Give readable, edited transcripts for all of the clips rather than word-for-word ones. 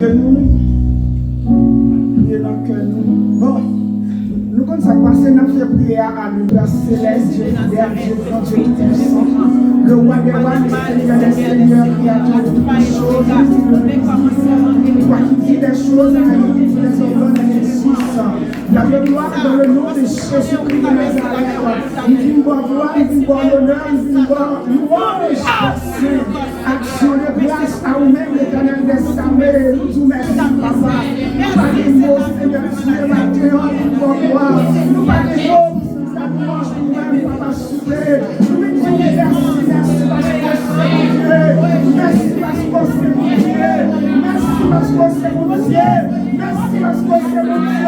Que nous, priez dans que nous. Bon, nous comme ça passer dans la prière à l'univers céleste, Dieu fidèle, Dieu grand, Dieu puissant, le roi des rois, le Seigneur des seigneurs, créateur de toutes choses, toi qui dis les choses, qui dis les ordres de Jésus. La gloire dans le nom de Jésus-Christ de Nazareth. Nous disons gloire, nous disons l'honneur, nous disons louange, action de grâce à vous-même, l'Éternel des armées. Nous disons merci, papa. Nous pas de mots, Seigneur Dieu, maintenant, nous gloire. Nous pas de mots, nous louange nous-mêmes, papa, soufflé. Nous disons merci, merci parce que c'est mon Dieu. Merci parce que c'est mon Dieu. Merci parce que c'est mon Dieu. Merci parce que c'est mon Dieu.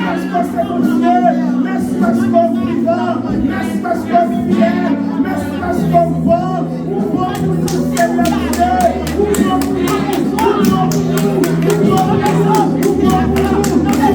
Merci parce que c'est mon Dieu. Merci parce qu'on est vivant. Merci parce qu'on est fier. Merci parce qu'on voit. Ouvrons pour nous, Seigneur Dieu. Ouvrons pour nous. Ouvrons pour nous. Ouvrons pour nous. Ouvrons pour nous.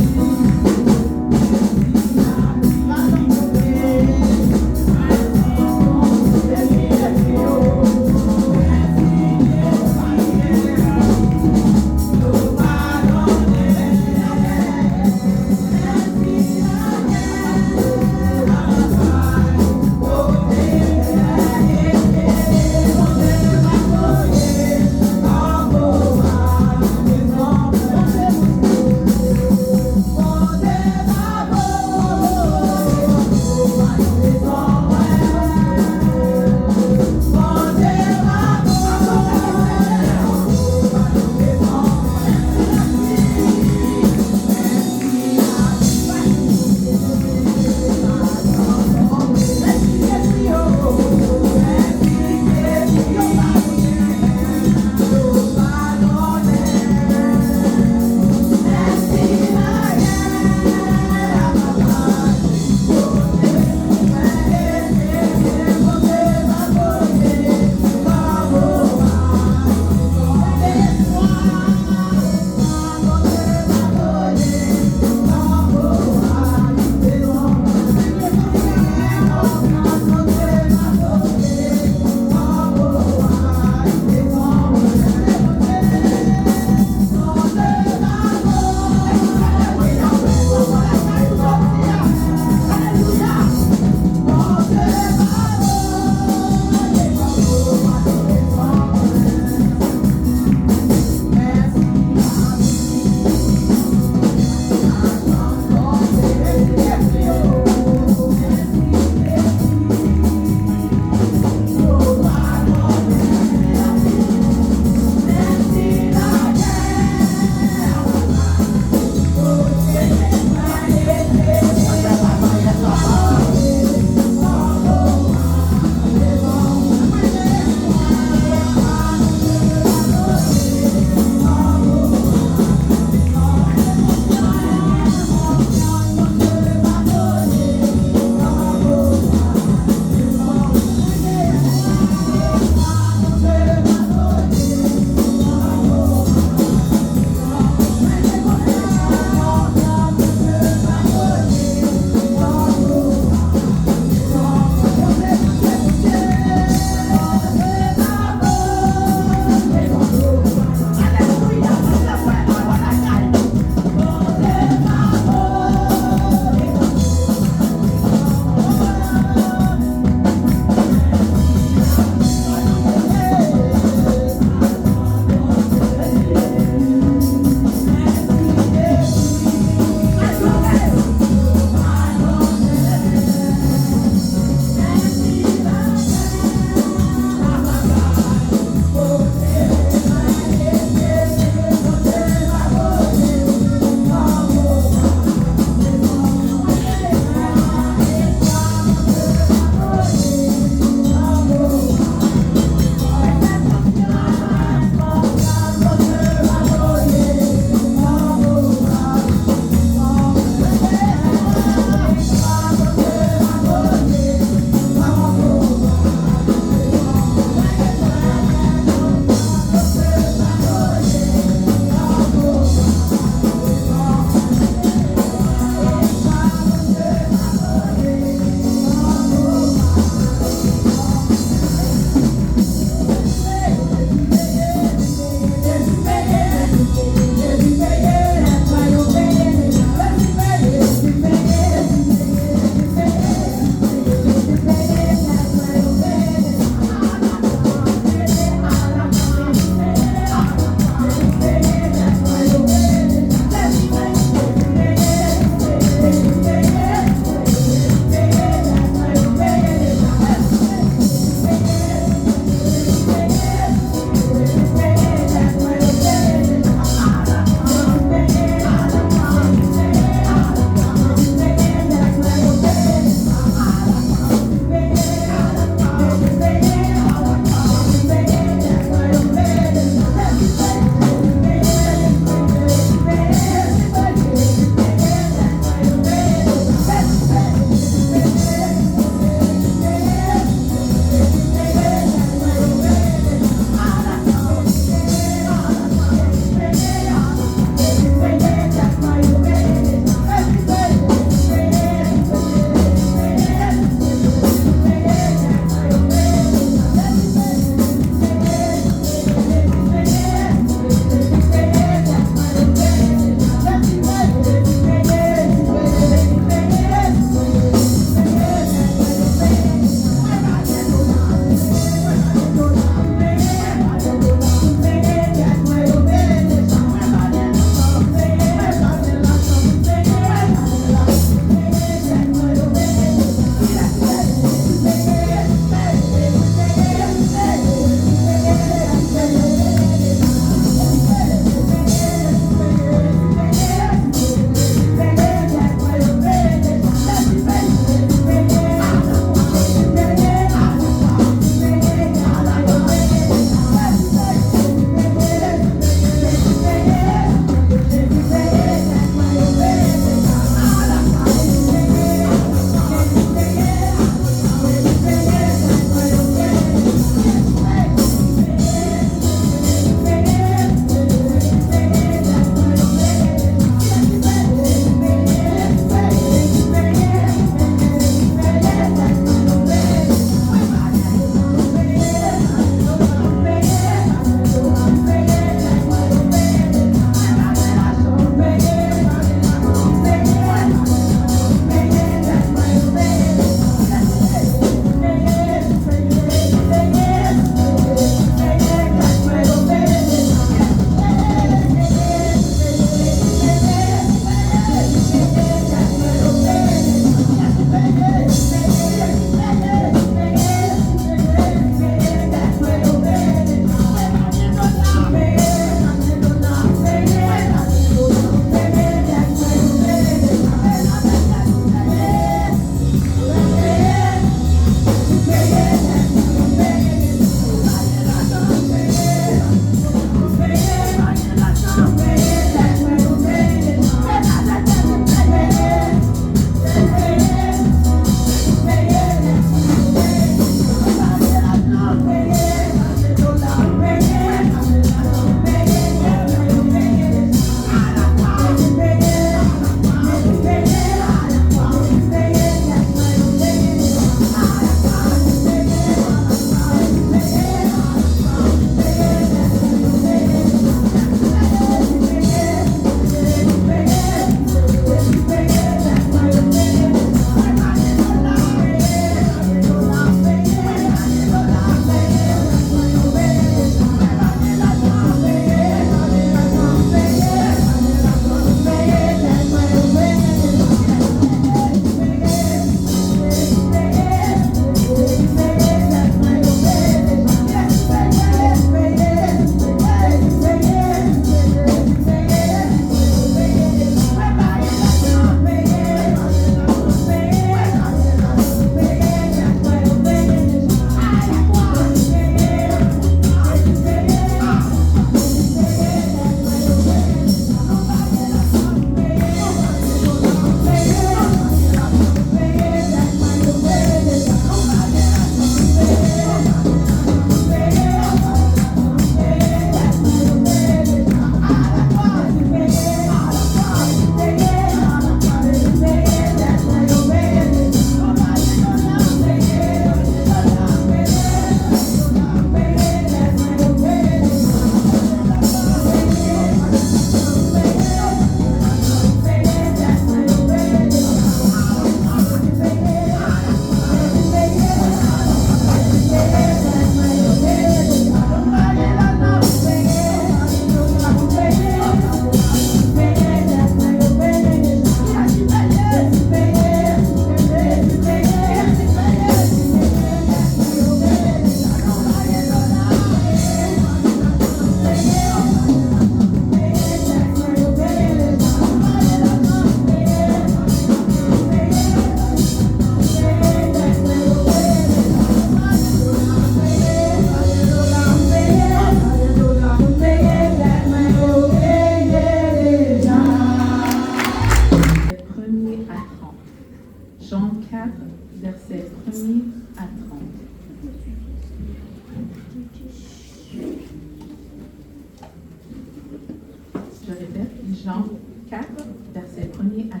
fait, Jean 4, versets 1er à 30.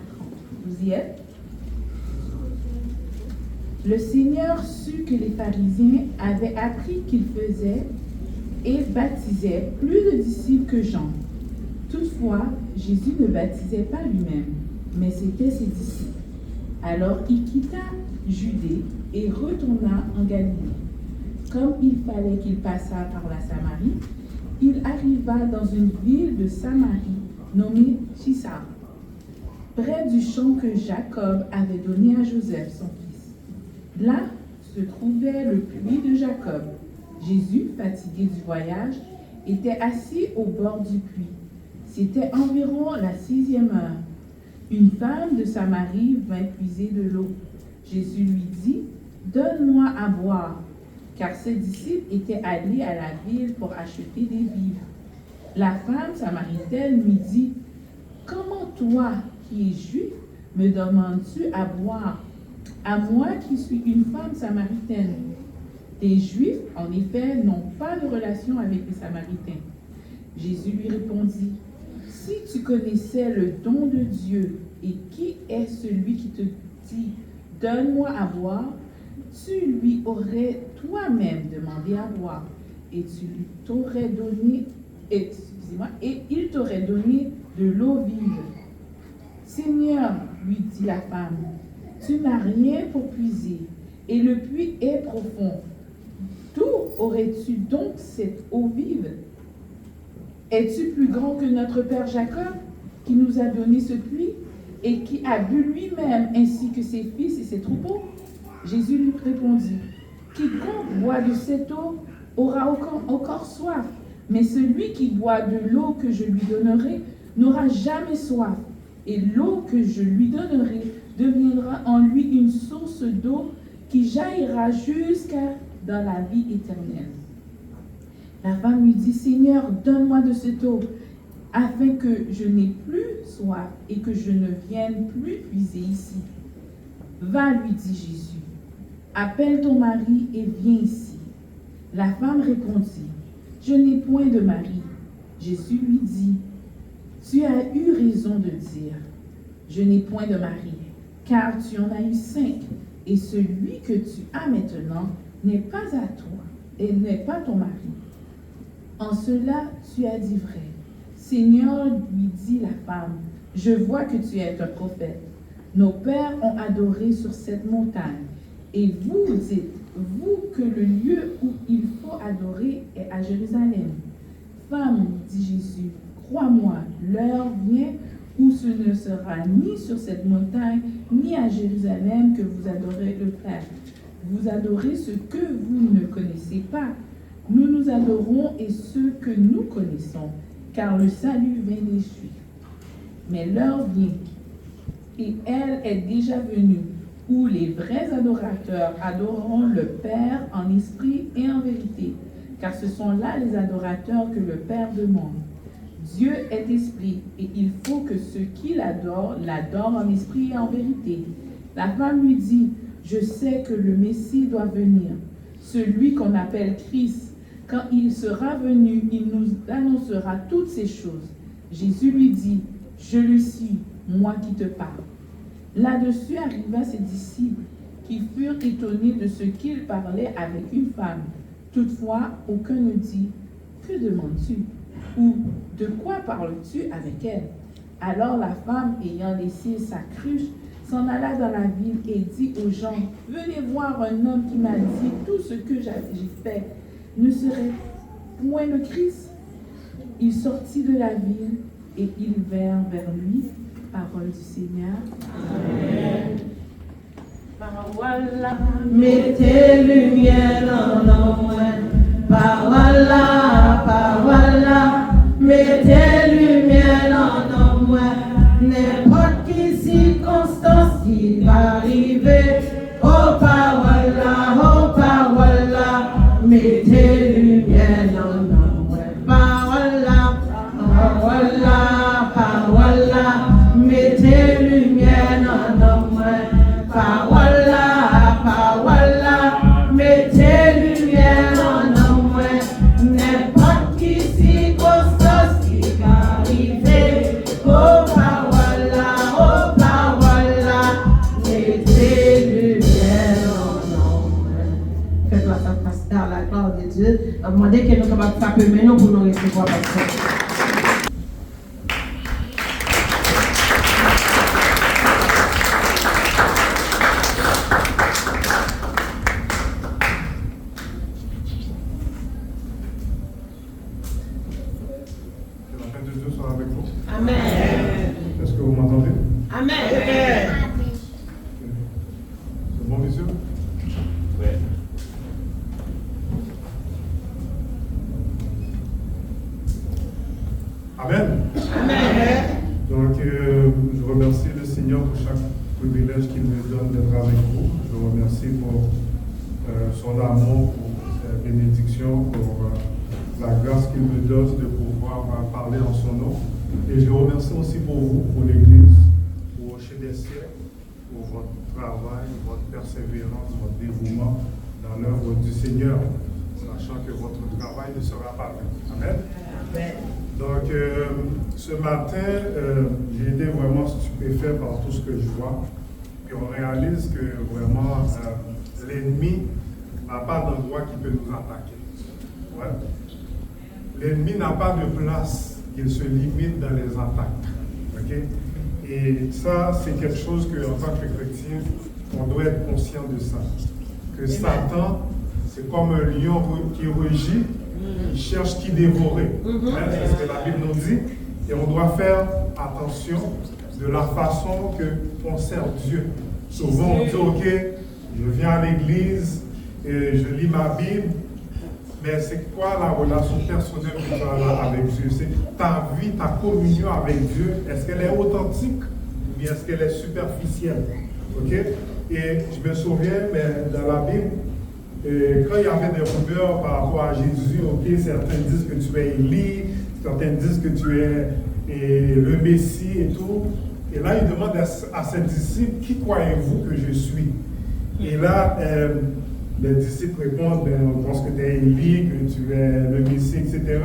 Vous y êtes? Le Seigneur sut que les pharisiens avaient appris qu'il faisait et baptisait plus de disciples que Jean. Toutefois, Jésus ne baptisait pas lui-même, mais c'étaient ses disciples. Alors il quitta Judée et retourna en Galilée. Comme il fallait qu'il passât par la Samarie, il arriva dans une ville de Samarie nommée Sychar, près du champ que Jacob avait donné à Joseph, son fils. Là se trouvait le puits de Jacob. Jésus, fatigué du voyage, était assis au bord du puits. C'était environ la 6e heure. Une femme de Samarie vint puiser de l'eau. Jésus lui dit, « Donne-moi à boire », car ses disciples étaient allés à la ville pour acheter des vivres. La femme samaritaine lui dit, « Comment toi, qui es juif, me demandes-tu à boire, à moi qui suis une femme samaritaine? » Les Juifs, en effet, n'ont pas de relation avec les Samaritains. Jésus lui répondit, « Si tu connaissais le don de Dieu et qui est celui qui te dit, « Donne-moi à boire », tu lui aurais toi-même demandé à boire et il t'aurait donné de l'eau vive. » « Seigneur, lui dit la femme, tu n'as rien pour puiser et le puits est profond. D'où aurais-tu donc cette eau vive? Es-tu plus grand que notre père Jacob, qui nous a donné ce puits et qui a bu lui-même ainsi que ses fils et ses troupeaux? » Jésus lui répondit, « Quiconque boit de cette eau aura encore soif, mais celui qui boit de l'eau que je lui donnerai n'aura jamais soif, et l'eau que je lui donnerai deviendra en lui une source d'eau qui jaillira jusqu'à dans la vie éternelle. » La femme lui dit, « Seigneur, donne-moi de cette eau, afin que je n'ai plus soif et que je ne vienne plus puiser ici. » « Va, lui dit Jésus, appelle ton mari et viens ici. » La femme répondit, « Je n'ai point de mari. » Jésus lui dit, « Tu as eu raison de dire, je n'ai point de mari, car tu en as eu 5, et celui que tu as maintenant n'est pas à toi, et n'est pas ton mari. En cela, tu as dit vrai. Seigneur, lui dit la femme, je vois que tu es un prophète. Nos pères ont adoré sur cette montagne, et vous dites, vous, que le lieu où il faut adorer est à Jérusalem. Femme, dit Jésus, crois-moi, l'heure vient où ce ne sera ni sur cette montagne, ni à Jérusalem que vous adorez le Père. Vous adorez ce que vous ne connaissez pas. Nous nous adorons et ce que nous connaissons, car le salut vient des Juifs. Mais l'heure vient, et elle est déjà venue, où les vrais adorateurs adoreront le Père en esprit et en vérité, car ce sont là les adorateurs que le Père demande. Dieu est esprit, et il faut que ceux qui l'adorent en esprit et en vérité. La femme lui dit, je sais que le Messie doit venir, celui qu'on appelle Christ. Quand il sera venu, il nous annoncera toutes ces choses. Jésus lui dit, je le suis, moi qui te parle. Là-dessus arriva ses disciples, qui furent étonnés de ce qu'il parlait avec une femme. Toutefois, aucun ne dit, que demandes-tu? Ou de quoi parles-tu avec elle? Alors la femme, ayant laissé sa cruche, s'en alla dans la ville et dit aux gens, venez voir un homme qui m'a dit tout ce que j'ai fait. Ne serait point le Christ? Il sortit de la ville et ils vinrent vers lui. Parole du Seigneur. Amen. Parole, mettez lumière en moi. Parole, mettez lumière en moi. N'importe qui circonstance qui va arriver. Oh parole, mettez lumière en moi. Parole, mettez lumière en moi. Parole, mettez lumière en moi. N'importe qui circonstance qui va arriver. demander que nous capables de taper maintenant pour nous recevoir pasteur. Amen. Est-ce que vous m'entendez? Amen. C'est bon, messieurs? Oui. Amen. Amen. Donc, je remercie le Seigneur pour chaque privilège qu'il me donne d'être avec vous. Je remercie pour son amour, pour sa bénédiction, pour la grâce qu'il me donne de pouvoir parler en son nom. Et je remercie aussi pour vous, pour l'Église, pour Chez des siècles, pour votre travail, votre persévérance, votre dévouement dans l'œuvre du Seigneur, sachant que votre travail ne sera pas vain. Amen. Amen. Donc, ce matin, j'ai été vraiment stupéfait par tout ce que je vois. Et on réalise que vraiment, l'ennemi n'a pas d'endroit qui peut nous attaquer. Ouais. L'ennemi n'a pas de place. Il se limite dans les attaques. Okay? Et ça, c'est quelque chose qu'en tant que chrétien, on doit être conscient de ça. Que Satan, c'est comme un lion qui rugit, il cherche qui dévorer. C'est ce que la Bible nous dit. Et on doit faire attention de la façon qu'on sert Dieu. Souvent, on dit, OK, je viens à l'église, et je lis ma Bible, mais c'est quoi la relation personnelle que tu as avec Dieu? C'est ta vie, ta communion avec Dieu, est-ce qu'elle est authentique ou bien est-ce qu'elle est superficielle? Ok? Et je me souviens, mais dans la Bible, quand il y avait des rumeurs par rapport à Jésus, ok, certains disent que tu es Élie, certains disent que tu es le Messie et tout. Et là, il demande à ses disciples, qui croyez-vous que je suis? Et là, les disciples répondent, on pense que tu es Élie, que tu es le Messie, etc.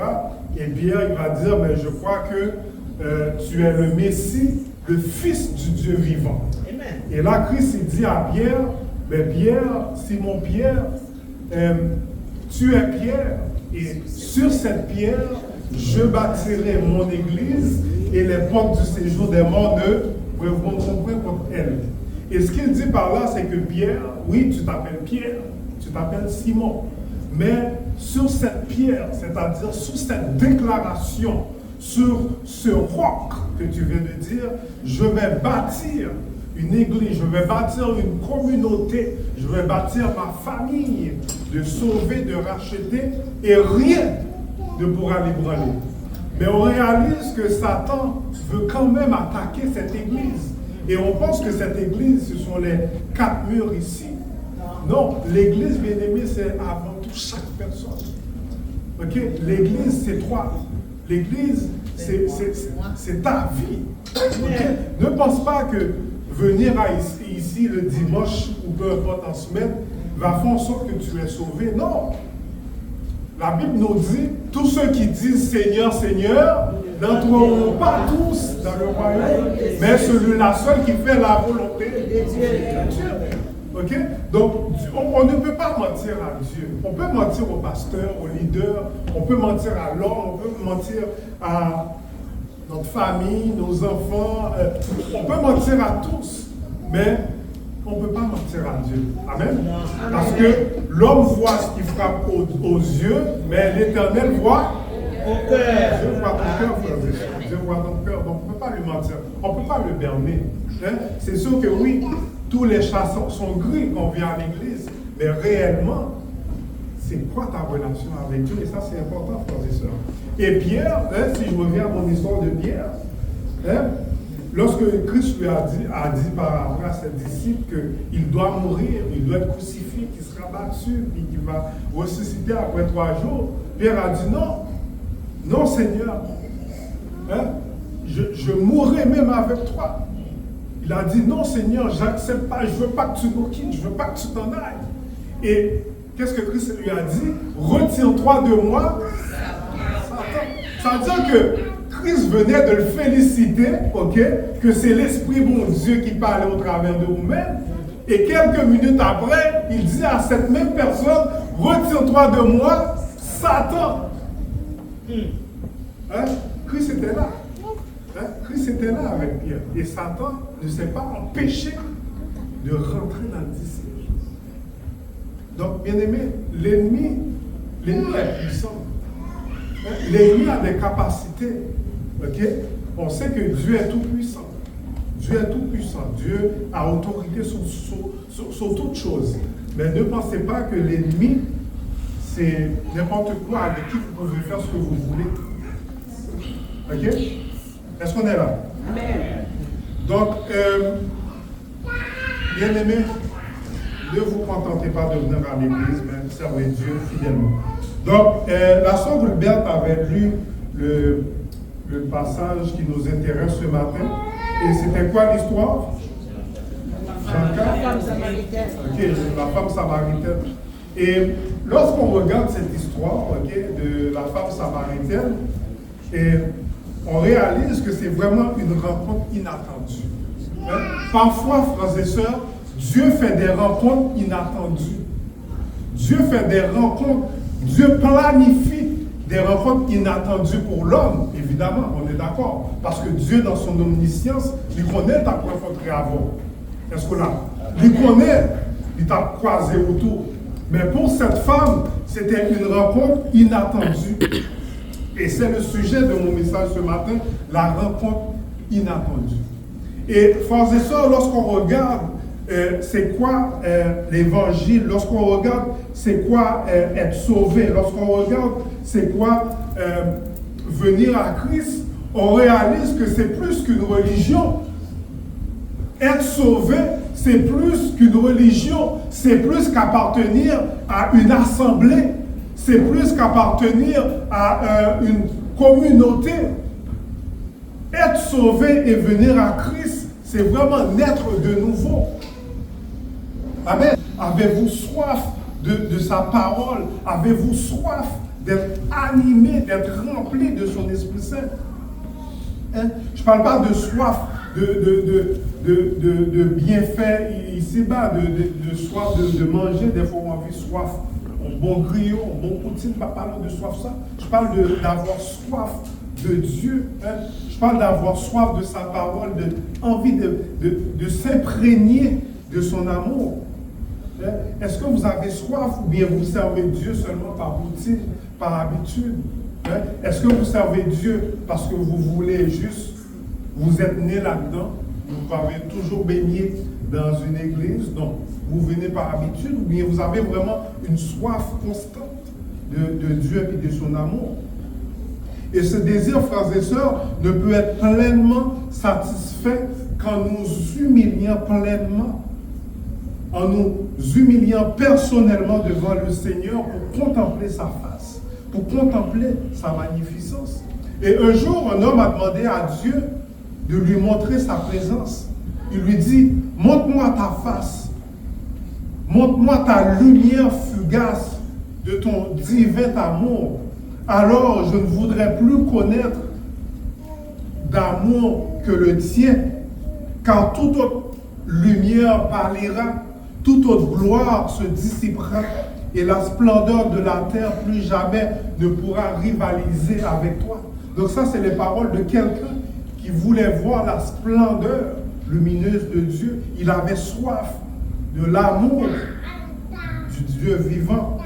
Et Pierre, il va dire, je crois que tu es le Messie, le Fils du Dieu vivant. Amen. Et là, Christ, il dit à Pierre, Pierre, Simon Pierre, tu es Pierre, et sur cette pierre, je bâtirai mon église, et les portes du séjour des morts ne reviendront point contre elle. Et ce qu'il dit par là, c'est que Pierre, oui, tu t'appelles Pierre, tu t'appelles Simon, mais sur cette pierre, c'est-à-dire sur cette déclaration, sur ce roc que tu viens de dire, je vais bâtir une église, je vais bâtir une communauté, je vais bâtir ma famille, de sauver, de racheter, et rien ne pourra l'ébranler. Mais on réalise que Satan veut quand même attaquer cette église. Et on pense que cette église, ce sont les 4 murs ici. Non, l'église, bien-aimée, c'est avant tout chaque personne. Ok? L'église, c'est toi. L'église, c'est ta vie. Okay? Ne pense pas que venir ici le dimanche ou peu importe en semaine va faire en sorte que tu es sauvé. Non. La Bible nous dit, tous ceux qui disent Seigneur, Seigneur, n'entreront pas tous dans le royaume, mais celui-là seul qui fait la volonté de Dieu. Ok? Donc, on ne peut pas mentir à Dieu. On peut mentir au pasteur, au leader, on peut mentir à l'homme, on peut mentir à notre famille, nos enfants, on peut mentir à tous, mais on ne peut pas mentir à Dieu. Amen? Parce que l'homme voit ce qui frappe aux yeux, mais l'Éternel voit au cœur. Dieu voit ton cœur, frère. Dieu voit ton cœur, donc on ne peut pas lui mentir. On ne peut pas le berner. Hein? C'est sûr que oui, tous les chats sont gris quand on vient à l'église, mais réellement, c'est quoi ta relation avec Dieu? Et ça, c'est important, frères et sœurs. Et Pierre, si je reviens à mon histoire de Pierre, lorsque Christ lui a dit par rapport à ses disciples qu'il doit mourir, il doit être crucifié, qu'il sera battu, puis qu'il va ressusciter après 3 jours, Pierre a dit non, non Seigneur, je mourrai même avec toi. Il a dit non Seigneur, j'accepte pas, je ne veux pas que tu nous quittes, je ne veux pas que tu t'en ailles. Et qu'est-ce que Christ lui a dit? Retire-toi de moi. Ça veut dire que Christ venait de le féliciter, ok, que c'est l'Esprit bon Dieu qui parlait au travers de vous-même. Et quelques minutes après, il dit à cette même personne, retire-toi de moi, Satan. Hein? Christ était là. Hein? Christ était là avec Pierre. Et Satan ne s'est pas empêché de rentrer dans le disciple. Donc, bien aimé, l'ennemi est puissant. Hein? L'ennemi a des capacités. Okay? On sait que Dieu est tout puissant. Dieu est tout puissant. Dieu a autorité sur toute chose. Mais ne pensez pas que l'ennemi, c'est n'importe quoi avec qui vous pouvez faire ce que vous voulez. Ok? Est-ce qu'on est là? Amen. Donc, bien aimé, ne vous contentez pas de venir à l'église, mais servez Dieu fidèlement. Donc, la sœur Gilberte avait lu le passage qui nous intéresse ce matin. Et c'était quoi l'histoire? La femme samaritaine. Ok, la femme samaritaine. Et lorsqu'on regarde cette histoire, de la femme samaritaine, et on réalise que c'est vraiment une rencontre inattendue. Hein? Parfois, frères et sœurs, Dieu fait des rencontres inattendues. Dieu fait des rencontres, Dieu planifie des rencontres inattendues pour l'homme, évidemment, on est d'accord. Parce que Dieu, dans son omniscience, il connaît ta rencontré avant. Est-ce que là? Il connaît, il t'a croisé autour. Mais pour cette femme, c'était une rencontre inattendue. Et c'est le sujet de mon message ce matin, la rencontre inattendue. Et frères et sœurs, lorsqu'on regarde c'est quoi l'évangile, lorsqu'on regarde c'est quoi être sauvé, lorsqu'on regarde c'est quoi venir à Christ, on réalise que c'est plus qu'une religion. Être sauvé, c'est plus qu'une religion, c'est plus qu'appartenir à une assemblée, c'est plus qu'appartenir à une communauté. Être sauvé et venir à Christ, c'est vraiment naître de nouveau. Amen. Avez-vous soif de sa parole? Avez-vous soif d'être animé, d'être rempli de son Esprit Saint? Hein? Je ne parle pas de soif de bienfaits ici-bas, de soif de manger. Des fois, on a envie de soif. Un bon griot, un bon poutine, pas parler de soif ça. Je parle d'avoir soif de Dieu. Hein? Je parle d'avoir soif de sa parole, envie de s'imprégner de son amour. Hein? Est-ce que vous avez soif ou bien vous servez Dieu seulement par routine, par habitude? Hein? Est-ce que vous servez Dieu parce que vous voulez juste, vous êtes né là-dedans, vous avez toujours baigné dans une église, donc vous venez par habitude, ou bien vous avez vraiment une soif constante de Dieu et de son amour? Et ce désir, frères et sœurs, ne peut être pleinement satisfait qu'en nous humiliant pleinement, en nous humiliant personnellement devant le Seigneur pour contempler sa face, pour contempler sa magnificence. Et un jour, un homme a demandé à Dieu de lui montrer sa présence. Il lui dit, montre-moi ta face, montre-moi ta lumière fugace de ton divin amour. Alors je ne voudrais plus connaître d'amour que le tien, car toute autre lumière pâlira, toute autre gloire se dissipera, et la splendeur de la terre plus jamais ne pourra rivaliser avec toi. Donc ça, c'est les paroles de quelqu'un qui voulait voir la splendeur lumineuse de Dieu. Il avait soif de l'amour du Dieu vivant.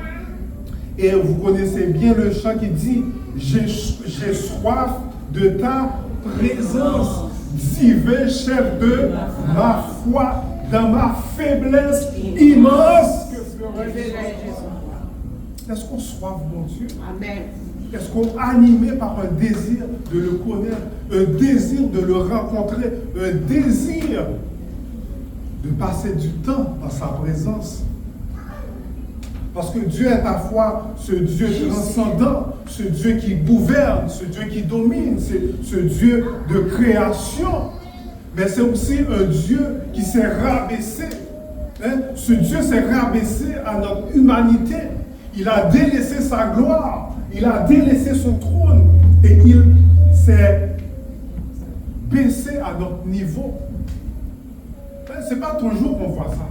Et vous connaissez bien le chant qui dit « J'ai soif de ta présence, divin chef de ma foi, dans ma faiblesse immense. » Est-ce qu'on soif mon Dieu? Amen. Est-ce qu'on est animé par un désir de le connaître, un désir de le rencontrer, un désir de passer du temps dans sa présence? Parce que Dieu est à la fois ce Dieu transcendant, ce Dieu qui gouverne, ce Dieu qui domine, ce Dieu de création. Mais c'est aussi un Dieu qui s'est rabaissé. Hein? Ce Dieu s'est rabaissé à notre humanité. Il a délaissé sa gloire. Il a délaissé son trône. Et il s'est baissé à notre niveau. Ce n'est pas toujours qu'on voit ça.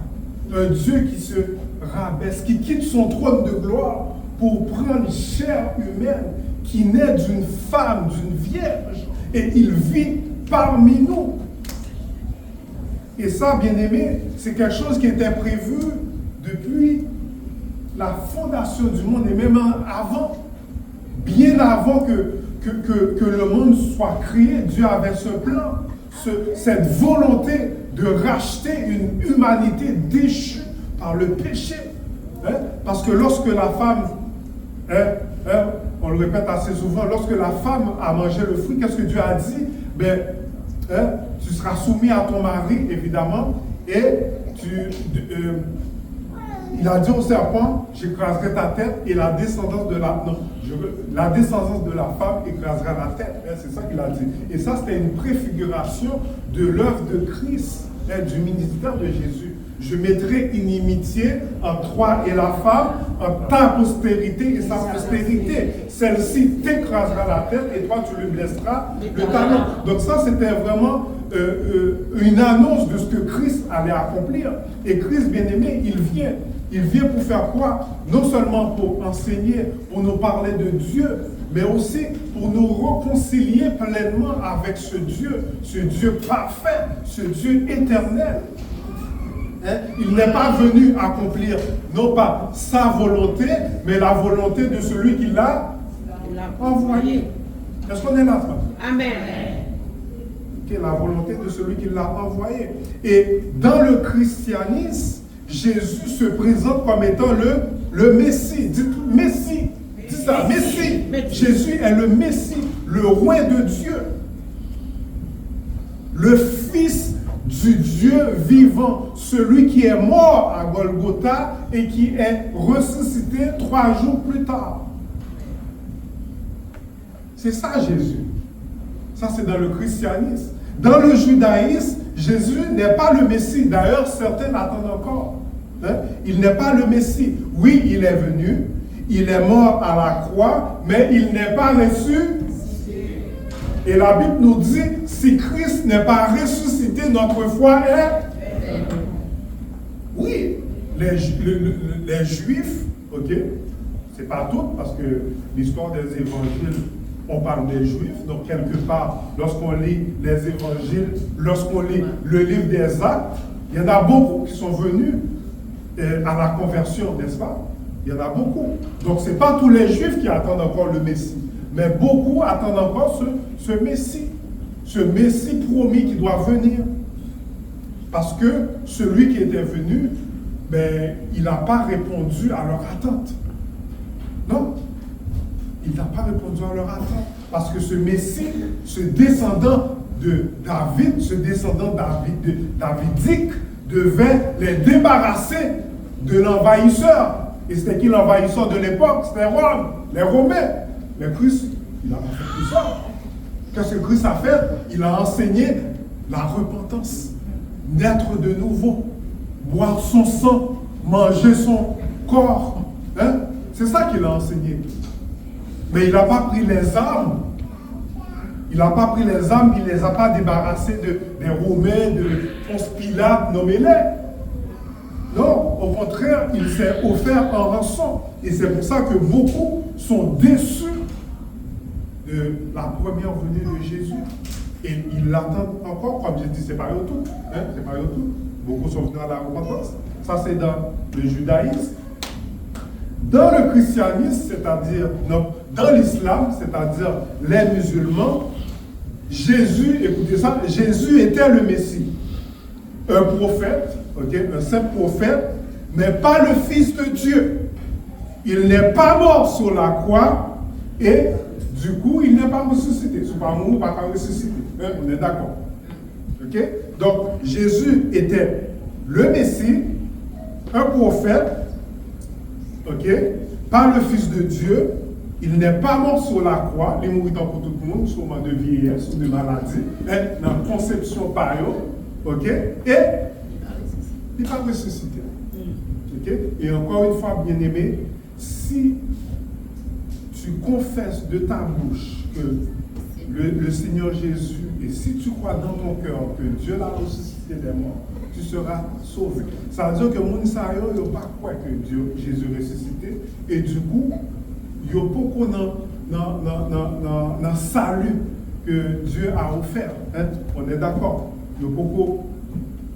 Un Dieu qui se rabaisse, qui quitte son trône de gloire pour prendre chair humaine qui naît d'une femme, d'une vierge, et il vit parmi nous. Et ça, bien-aimé, c'est quelque chose qui était prévu depuis la fondation du monde, et même avant, bien avant que le monde soit créé, Dieu avait ce plan, cette volonté de racheter une humanité déchue par le péché. Parce que lorsque la femme, on le répète assez souvent, lorsque la femme a mangé le fruit, qu'est-ce que Dieu a dit? Tu seras soumis à ton mari, évidemment, et il a dit au serpent, j'écraserai ta tête et la descendance de la femme écrasera la tête. C'est ça qu'il a dit. Et ça, c'était une préfiguration de l'œuvre de Christ, du ministère de Jésus. Je mettrai inimitié entre toi et la femme, entre ta postérité et sa postérité. Celle-ci t'écrasera la tête et toi tu lui blesseras le talon. Donc ça, c'était vraiment une annonce de ce que Christ allait accomplir. Et Christ, bien-aimé, il vient. Il vient pour faire quoi? Non seulement pour enseigner, pour nous parler de Dieu, mais aussi pour nous réconcilier pleinement avec ce Dieu parfait, ce Dieu éternel. Il n'est pas venu accomplir, non pas sa volonté, mais la volonté de celui qui l'a envoyé. Est-ce qu'on est là? Amen. Okay, la volonté de celui qui l'a envoyé. Et dans le christianisme, Jésus se présente comme étant le Messie. Dites Messie. Dis ça, Messie. Jésus est le Messie, le roi de Dieu. Le Fils du Dieu vivant, celui qui est mort à Golgotha et qui est ressuscité 3 jours plus tard. C'est ça Jésus. Ça c'est dans le christianisme. Dans le judaïsme, Jésus n'est pas le Messie. D'ailleurs, certains l'attendent encore. Il n'est pas le Messie. Oui, il est venu, il est mort à la croix, mais il n'est pas reçu. Et la Bible nous dit, si Christ n'est pas ressuscité, notre foi est... Oui, les Juifs, ok, c'est pas tout, parce que l'histoire des évangiles, on parle des Juifs, donc quelque part, lorsqu'on lit les évangiles, lorsqu'on lit le livre des Actes, il y en a beaucoup qui sont venus à la conversion, n'est-ce pas? Il y en a beaucoup. Donc ce n'est pas tous les Juifs qui attendent encore le Messie, mais beaucoup attendent encore ce Messie promis qui doit venir. Parce que celui qui était venu, il n'a pas répondu à leur attente. Non, il n'a pas répondu à leur attente. Parce que ce Messie, ce descendant de David, ce descendant davidique, devait les débarrasser de l'envahisseur. Et c'était qui l'envahisseur de l'époque? C'était Rome, les Romains. Mais Christ, il n'a pas fait tout ça. Qu'est-ce que Christ a fait? Il a enseigné la repentance, naître de nouveau, boire son sang, manger son corps. C'est ça qu'il a enseigné. Mais il n'a pas pris les armes. Il n'a pas pris les armes, il ne les a pas débarrassés des Romains, de Ponce Pilate, nommez-les. Non, au contraire, il s'est offert en rançon. Et c'est pour ça que beaucoup sont déçus de la première venue de Jésus. Et ils l'attendent encore, comme j'ai dit, c'est pas tout. C'est pas tout. Beaucoup sont venus à la repentance. Ça, c'est dans le judaïsme. Dans le christianisme, c'est-à-dire, dans l'islam, c'est-à-dire les musulmans, Jésus, écoutez ça, Jésus était le Messie. Un prophète, un simple prophète, mais pas le Fils de Dieu. Il n'est pas mort sur la croix et du coup, il n'est pas ressuscité. C'est pas mort, pas ressuscité. On est d'accord. Donc, Jésus était le Messie, un prophète, pas le Fils de Dieu. Il n'est pas mort sur la croix, il est mort pour tout le monde, sûrement de vieillesse ou de maladie, dans la conception par eux, et il n'est pas ressuscité. Et encore une fois, bien-aimé, si tu confesses de ta bouche que le Seigneur Jésus, et si tu crois dans ton cœur que Dieu l'a ressuscité des morts, tu seras sauvé. Ça veut dire que mon Sayo n'a pas quoi que Jésus est ressuscité, et du coup, il y a beaucoup de salut que Dieu a offert. Hein? On est d'accord. Il y a beaucoup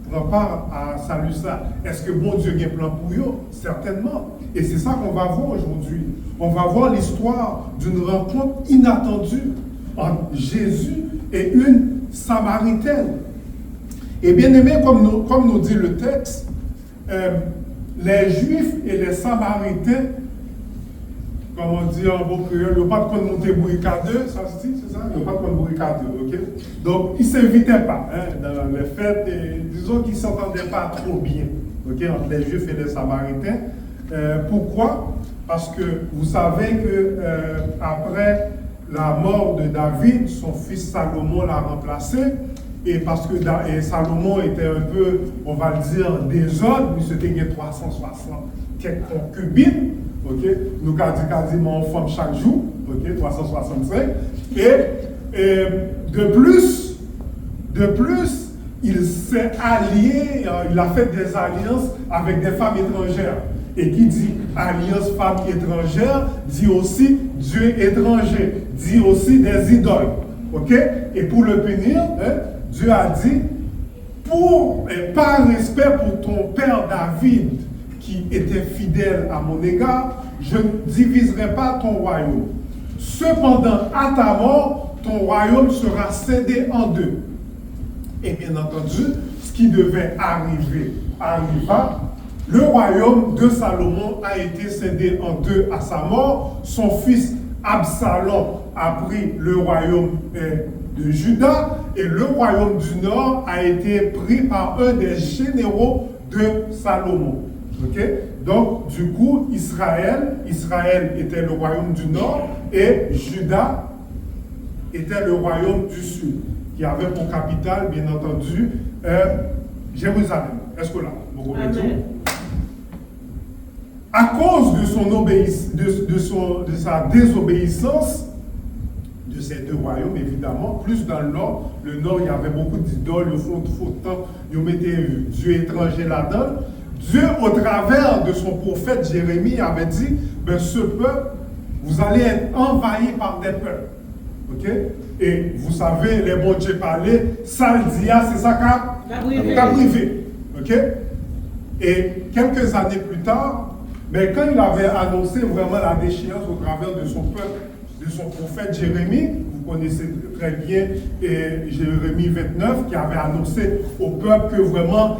prend part à salut ça. Est-ce que bon Dieu a un plan pour eux? Certainement. Et c'est ça qu'on va voir aujourd'hui. On va voir l'histoire d'une rencontre inattendue entre Jésus et une Samaritaine. Et bien aimé, comme nous dit le texte, les Juifs et les Samaritains, comme on dit en beau créole, il n'y a pas de quoi monter bourricadeux, ça se dit, c'est ça? Il n'y a pas de quoi bourricadeux, ok? Donc, ils ne s'invitaient pas dans les fêtes, et disons qu'ils ne s'entendaient pas trop bien, ok, entre les Juifs et les Samaritains. Pourquoi? Parce que vous savez que après la mort de David, son fils Salomon l'a remplacé, et parce que Salomon était un peu, on va le dire, désordre, il s'était gagné 360 quelques concubines, ok, nous quasiment en femme chaque jour, ok, 365, et de plus, il s'est allié, il a fait des alliances avec des femmes étrangères. Et qui dit alliance femme étrangère, dit aussi Dieu étranger, dit aussi des idoles. Ok? Et pour le punir, Dieu a dit, par respect pour ton père David, qui était fidèle à mon égard, je ne diviserai pas ton royaume. Cependant, à ta mort, ton royaume sera scindé en deux. Et bien entendu, ce qui devait arriver, arriva. Le royaume de Salomon a été scindé en deux à sa mort. Son fils Absalom a pris le royaume de Juda et le royaume du nord a été pris par un des généraux de Salomon. Okay? Donc, du coup, Israël était le royaume du nord et Juda était le royaume du sud, qui avait pour capitale, bien entendu, Jérusalem. Est-ce que là, vous remettez? À cause de sa désobéissance de ces deux royaumes, évidemment, plus dans le nord, il y avait beaucoup d'idoles, il faut temps, ils mettaient Dieu étranger là-dedans. Dieu, au travers de son prophète Jérémie, avait dit, ce peuple, vous allez être envahi par des peuples. Ok? Et vous savez, les bons Dieu parlaient, Saldia, c'est ça qu'a privé. Ok? Et quelques années plus tard, mais quand il avait annoncé vraiment la déchéance au travers de son peuple, de son prophète Jérémie, vous connaissez très bien Jérémie 29, qui avait annoncé au peuple que vraiment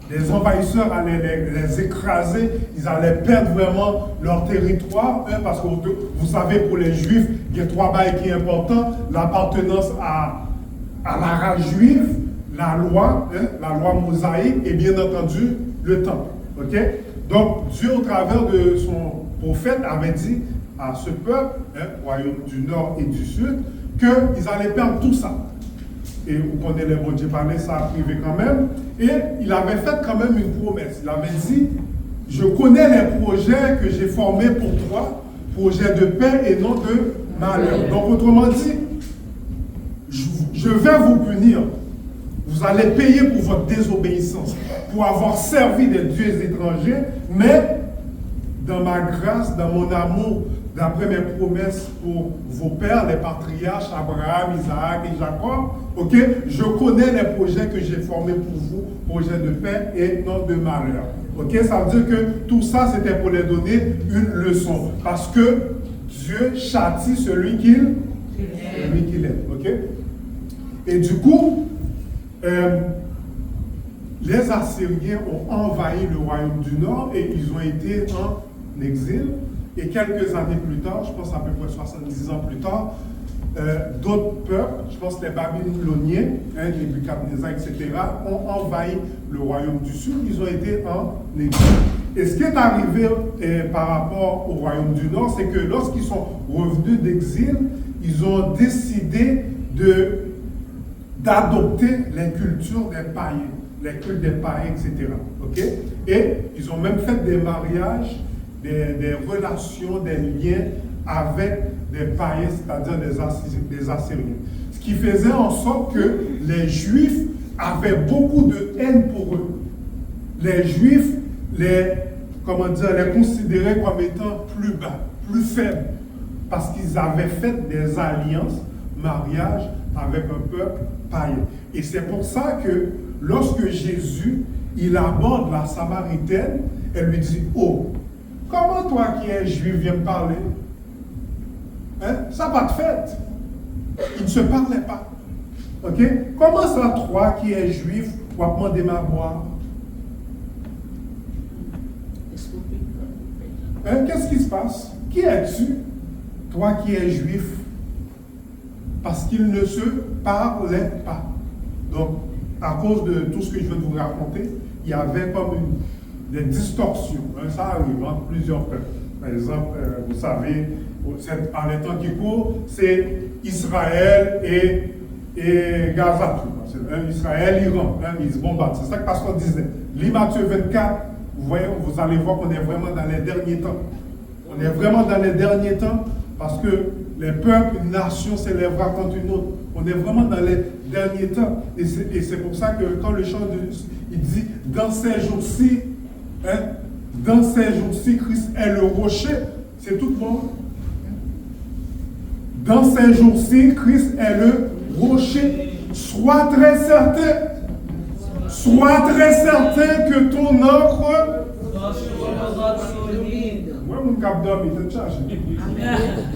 des envahisseurs allaient les écraser, ils allaient perdre vraiment leur territoire, parce que vous savez, pour les Juifs, il y a trois bails qui sont importants, l'appartenance à la race juive, la loi mosaïque et bien entendu le temple. Ok? Donc Dieu, au travers de son prophète, avait dit à ce peuple, royaume du nord et du sud, qu'ils allaient perdre tout ça. Et vous connaissez les bons Dieu parler, ça a privé quand même. Et il avait fait quand même une promesse. Il avait dit, je connais les projets que j'ai formés pour toi, projets de paix et non de malheur. Donc autrement dit, je vais vous punir. Vous allez payer pour votre désobéissance, pour avoir servi des dieux étrangers, mais dans ma grâce, dans mon amour, d'après mes promesses pour vos pères, les patriarches, Abraham, Isaac et Jacob, ok, je connais les projets que j'ai formés pour vous, projets de paix et non de malheur. Ok, ça veut dire que tout ça, c'était pour les donner une leçon, parce que Dieu châtie celui qu'il aime. Ok? Et du coup, les Assyriens ont envahi le royaume du Nord et ils ont été en exil. Et quelques années plus tard, je pense à peu près 70 ans plus tard, d'autres peuples, je pense les Babyloniens, les Nebuchadnezzar, etc., ont envahi le royaume du Sud. Ils ont été en exil. Et ce qui est arrivé par rapport au royaume du Nord, c'est que lorsqu'ils sont revenus d'exil, ils ont décidé d'adopter les cultures des païens, les cultes des païens, etc. Okay? Et ils ont même fait des mariages, des relations, des liens avec des païens, c'est-à-dire des Assyriens. Ce qui faisait en sorte que les Juifs avaient beaucoup de haine pour eux. Les Juifs comment dire, les considérait comme étant plus bas, plus faibles, parce qu'ils avaient fait des alliances, mariages avec un peuple païen. Et c'est pour ça que lorsque Jésus, il aborde la Samaritaine, elle lui dit, oh, comment toi qui es juif viens me parler? Hein? Ça n'a pas de fête. Ils ne se parlaient pas. Ok? Comment ça, toi qui es juif, vas demander ma boire? Hein? Qu'est-ce qui se passe? Qui es-tu, toi qui es juif? Parce qu'ils ne se parlaient pas. Donc, à cause de tout ce que je viens de vous raconter, il y avait comme des distorsions. Hein? Ça arrive entre plusieurs peuples. Par exemple, vous savez, en les temps qui courent, c'est Israël et Gaza. Israël, Iran, hein, ils se bombardent. C'est ça que le pasteur disait. Lis Matthieu 24, vous allez voir qu'on est vraiment dans les derniers temps. On est vraiment dans les derniers temps parce que les peuples, une nation s'élèvera contre une autre. On est vraiment dans les derniers temps. Et c'est pour ça que quand le chant, il dit, dans ces jours-ci, hein, dans ces jours-ci, Christ est le rocher. C'est tout bon. Dans ces jours-ci, Christ est le rocher. Sois très certain que ton encre moi, mon cap d'homme, il te charge.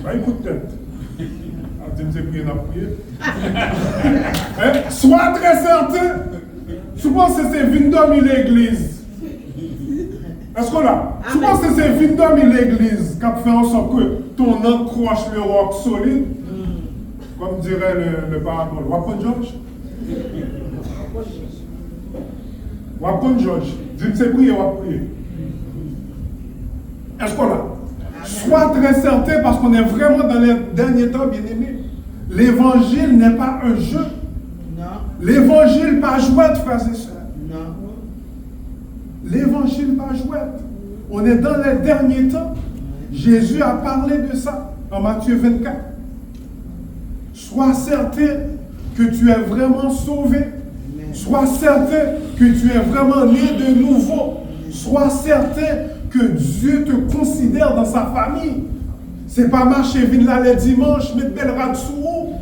Pas un coup de tête. Tu me sais prier, on a prié. Sois très certain. Tu penses que c'est Vindom et l'église. Est-ce qu'on l'a? Tu penses que c'est Vindom et l'église qui a fait en sorte que ton encre croche le roc solide? Comme dirait le parabole. Wapon George? Wapon George. Tu me sais prier, on va prier. Est-ce qu'on l'a? Sois très certain parce qu'on est vraiment dans les derniers temps, bien aimés. L'évangile n'est pas un jeu. Non. L'évangile pas jouette, frères et sœurs. Non. L'évangile pas jouette. On est dans les derniers temps. Jésus a parlé de ça en Matthieu 24. Sois certain que tu es vraiment sauvé. Sois certain que tu es vraiment né de nouveau. Sois certain que Dieu te considère dans sa famille. C'est pas marcher vite là les dimanches, mettre belle radsou.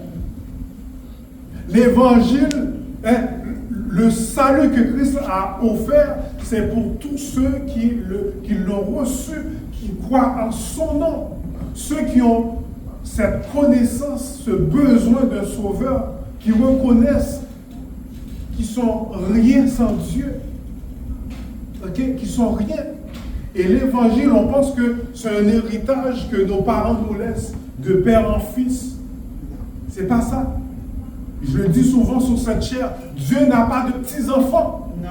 L'évangile, hein, le salut que Christ a offert, c'est pour tous ceux qui l'ont reçu, qui croient en son nom. Ceux qui ont cette connaissance, ce besoin d'un sauveur, qui reconnaissent qu'ils sont rien sans Dieu. Okay? Qui sont rien. Et l'évangile, on pense que c'est un héritage que nos parents nous laissent de père en fils. C'est pas ça. Je le dis souvent sur cette chaire, Dieu n'a pas de petits-enfants. Non.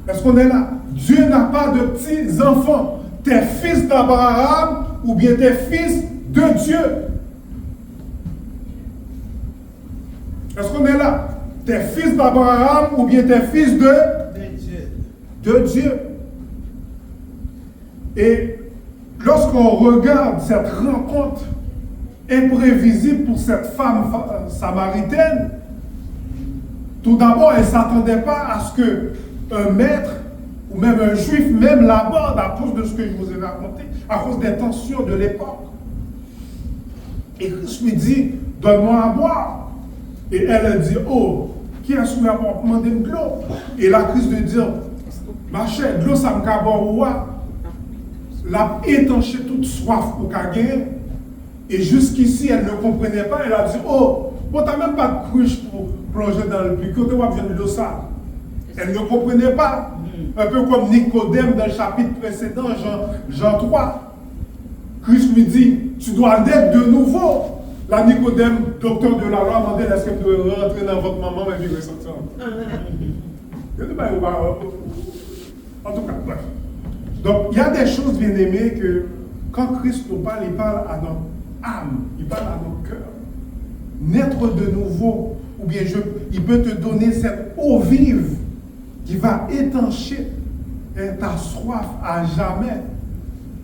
Est-ce qu'on est là? Dieu n'a pas de petits-enfants. T'es fils d'Abraham ou bien t'es fils de Dieu. Est-ce qu'on est là? T'es fils d'Abraham ou bien t'es fils de Dieu. De Dieu. Et lorsqu'on regarde cette rencontre imprévisible pour cette femme samaritaine, tout d'abord, elle ne s'attendait pas à ce qu'un maître ou même un juif même l'aborde à cause de ce que je vous ai raconté, à cause des tensions de l'époque. Et Christ lui dit, donne-moi à boire. Et elle dit, oh, qui a souhaité avoir demandé de l'eau? Et la Christ lui dit, ma chère, de l'eau, ça me cabore. L'a étanché toute soif pour qu'elle gagne. Et jusqu'ici, elle ne comprenait pas. Elle a dit, oh, bon, t'as même pas de cruche pour plonger dans le puits. Côté où vient de l'eau sale. Elle ne comprenait pas. Un peu comme Nicodème dans le chapitre précédent, Jean 3. Christ lui dit, tu dois naître de nouveau. La Nicodème, docteur de la loi, a demandé, est-ce que vous pouvez rentrer dans votre maman et vivre ressortir? En tout cas, bref. Donc, il y a des choses, bien aimées, que quand Christ nous parle, il parle à notre âme, il parle à notre cœur. Naître de nouveau, ou bien il peut te donner cette eau vive qui va étancher ta soif à jamais.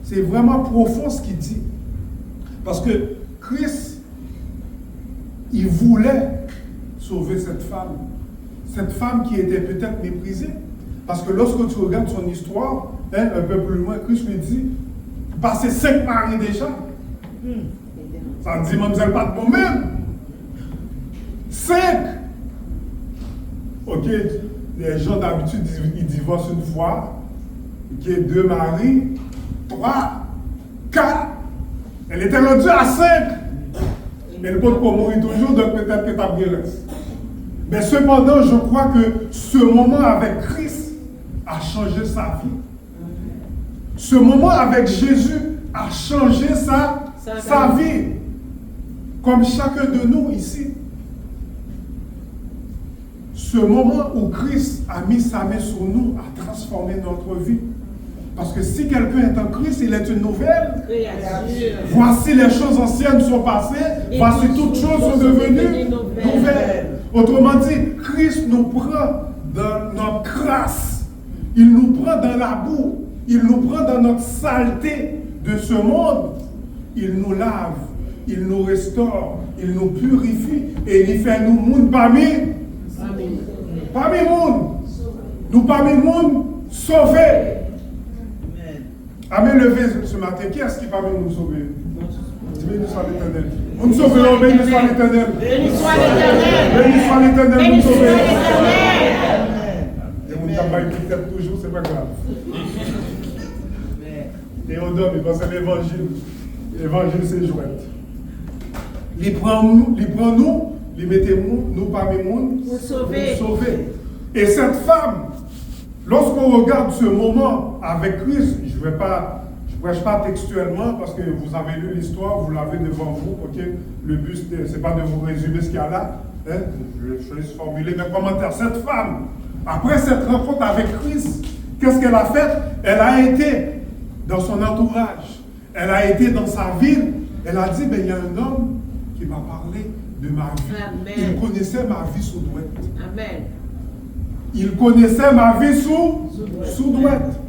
C'est vraiment profond ce qu'il dit. Parce que Christ, il voulait sauver cette femme qui était peut-être méprisée. Parce que lorsque tu regardes son histoire, hein, un peu plus loin, Christ lui dit, passer 5 maris déjà. Ça dit, mademoiselle, pas de moi-même. 5. Ok, les gens d'habitude, ils divorcent une fois. Ok, 2 maris, 3, 4. Elle était rendue à 5. Mais le pot pour mourir toujours, donc peut-être que tu as bien reste. Mais cependant, je crois que ce moment avec Christ a changé sa vie. Ce moment avec Jésus a changé sa vie. Comme chacun de nous ici. Ce moment où Christ a mis sa main sur nous a transformé notre vie. Parce que si quelqu'un est en Christ, il est une nouvelle créature. Voici les choses anciennes sont passées, voici toutes choses sont devenues nouvelles. Autrement dit, Christ nous prend dans notre crasse, il nous prend dans la boue, il nous prend dans notre saleté de ce monde, il nous lave, il nous restaure, il nous purifie et il fait nous monde parmi monde. Nous parmi monde sauvés. Amen, levé ce matin. Qui est-ce qui parmi nous sauver? Béni soit l'Éternel. Nous sauvons, béni soit l'Éternel. Béni soit l'Éternel. Béni soit l'Éternel. Béni Nous soit sauver. l'Éternel. Et mon travail qui tête toujours, c'est pas grave. Et on donne, parce que l'évangile c'est chouette. Il prend nous, il mettez nous parmi nous, Pour sauver. Et cette femme, lorsqu'on regarde ce moment avec Christ, je ne prêche pas textuellement parce que vous avez lu l'histoire, vous l'avez devant vous, ok? Le but, ce n'est pas de vous résumer ce qu'il y a là, hein? Je vais formuler mes commentaires. Cette femme, après cette rencontre avec Christ, qu'est-ce qu'elle a fait? Elle a été dans son entourage, elle a été dans sa ville, elle a dit, ben, il y a un homme qui m'a parlé de ma vie. Amen. Il connaissait ma vie sous douette. Amen. Il connaissait ma vie sous douette.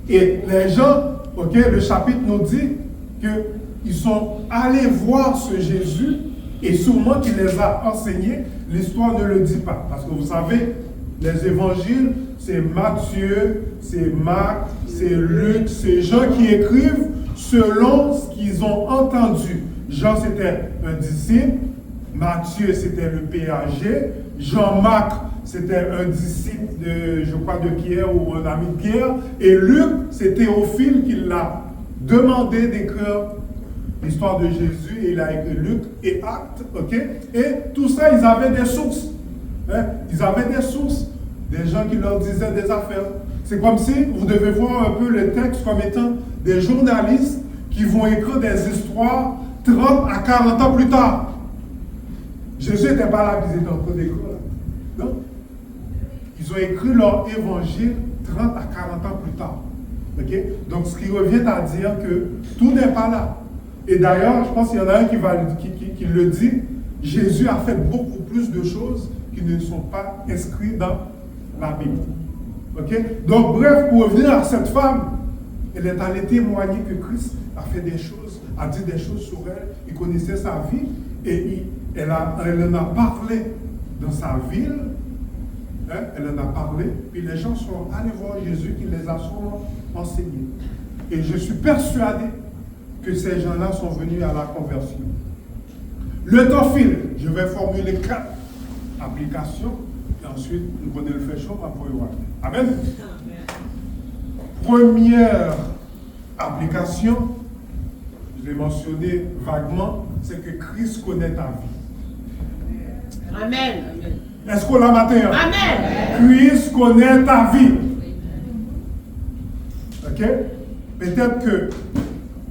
Et les gens, ok, le chapitre nous dit qu'ils sont allés voir ce Jésus et sûrement qu'il les a enseignés. L'histoire ne le dit pas. Parce que vous savez, les évangiles, c'est Matthieu, c'est Marc, c'est Luc, c'est Jean qui écrivent selon ce qu'ils ont entendu. Jean, c'était un disciple. Matthieu, c'était le péager. Jean-Marc, c'était un disciple de Pierre ou un ami de Pierre. Et Luc, c'est Théophile qui l'a demandé d'écrire l'histoire de Jésus. Et il a écrit Luc et Actes. Ok? Et tout ça, ils avaient des sources. Hein? Ils avaient des sources. Des gens qui leur disaient des affaires. C'est comme si vous devez voir un peu le texte comme étant des journalistes qui vont écrire des histoires 30 à 40 ans plus tard. Jésus n'était pas là, ils étaient en train d'écrire. Non? Ils ont écrit leur évangile 30 à 40 ans plus tard. Okay? Donc, ce qui revient à dire que tout n'est pas là. Et d'ailleurs, je pense qu'il y en a un qui le dit, Jésus a fait beaucoup plus de choses qui ne sont pas inscrites dans la Bible. Okay? Donc, bref, pour revenir à cette femme, elle est allée témoigner que Christ a fait des choses, a dit des choses sur elle, il connaissait sa vie, et elle en a parlé dans sa ville, hein, elle en a parlé, puis les gens sont allés voir Jésus qui les a sûrement enseignés. Et je suis persuadé que ces gens-là sont venus à la conversion. Le temps file, je vais formuler 4 applications, et ensuite, nous prenons le fait chaud après le roi. Amen. Première application, je l'ai mentionné vaguement, c'est que Christ connaît ta vie. Amen. Est-ce qu'on l'a matin? Amen. Christ connaît ta vie. Ok? Peut-être que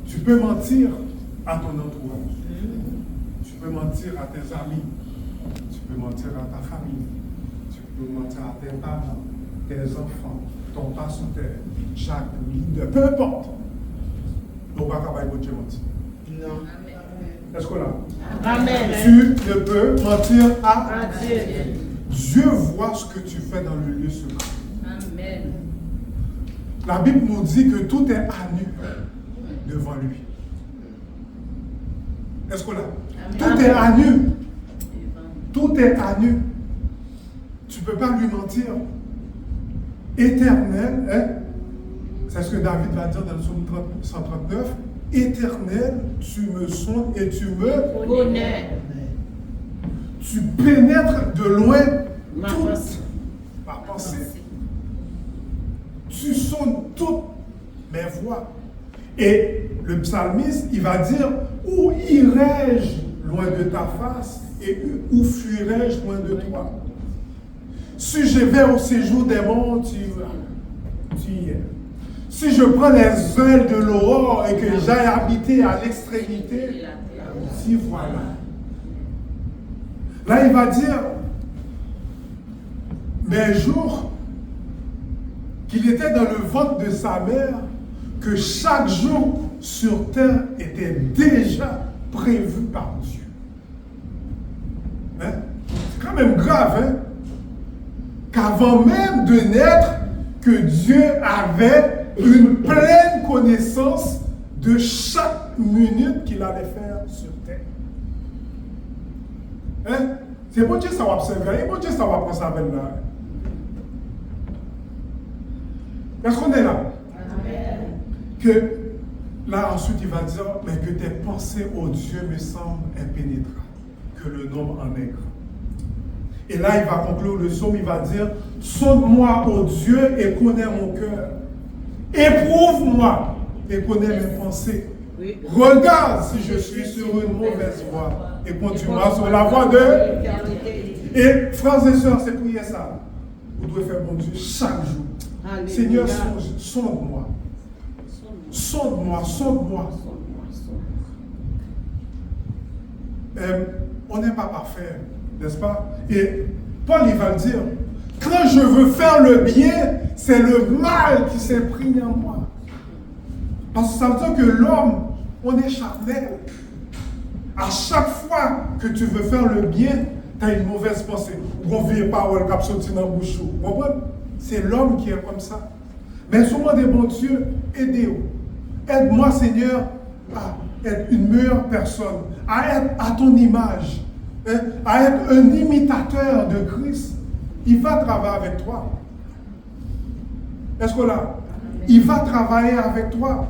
tu peux mentir à ton entourage. Tu peux mentir à tes amis. Tu peux mentir à ta famille. Tu peux mentir à tes parents, tes enfants, ton pasteur, chaque leader, peu importe. Donc, pas capable de mentir. Non. Est-ce qu'on l'a? Amen. Tu ne peux mentir à Dieu. Dieu voit ce que tu fais dans le lieu secret. Amen. La Bible nous dit que tout est à nu devant lui. Est-ce qu'on l'a? Tout est à nu. Tout est à nu. Tu ne peux pas lui mentir. éternel, hein? C'est ce que David va dire dans le psaume 139. Éternel, tu me sondes et tu me Connais. Tu pénètres de loin Ma toute pensée. ma pensée. Tu sondes toutes mes voies. Et le psalmiste, il va dire, où irai-je loin de ta face et où fuirai-je loin de toi? Si je vais au séjour des morts, tu y es. Si je prends les ailes de l'aurore et que j'aille habiter à l'extrémité, si voilà. Là, il va dire, mais jour qu'il était dans le ventre de sa mère, que chaque jour sur terre était déjà prévu par Dieu. Hein? C'est quand même grave, hein? Qu'avant même de naître, que Dieu avait une pleine connaissance de chaque minute qu'il allait faire sur terre. Hein? C'est bon Dieu, ça va observer, et bon Dieu, ça va prendre ça avec là. Est-ce qu'on est là? Amen. Que là ensuite il va dire, mais que tes pensées, ô Dieu, me semblent impénétrables, que le nombre en est grand. Et là il va conclure le psaume, il va dire, sonde-moi, ô Dieu, et connais mon cœur. Éprouve-moi et connais mes pensées. Oui. Regarde si je suis sur une mauvaise voie et conduis-moi sur la voie de... Et frères et sœurs, c'est prier ça. Vous devez faire bon Dieu chaque jour. Alléluia. Seigneur, sonde-moi. Sonde-moi, sonde-moi. On n'est pas parfait, n'est-ce pas? Et Paul, il va le dire. Quand je veux faire le bien, c'est le mal qui s'imprime en moi. Parce que ça veut dire que l'homme, on est charnel. À chaque fois que tu veux faire le bien, tu as une mauvaise pensée. Ou on ne vient pas ou cap sorti dans le bouche. Vous comprenez? C'est l'homme qui est comme ça. Mais souvent des bons Dieu, aidez-vous. Aide-moi, Seigneur, à être une meilleure personne, à être à ton image, hein, à être un imitateur de Christ. Il va travailler avec toi. Est-ce que là? Il va travailler avec toi.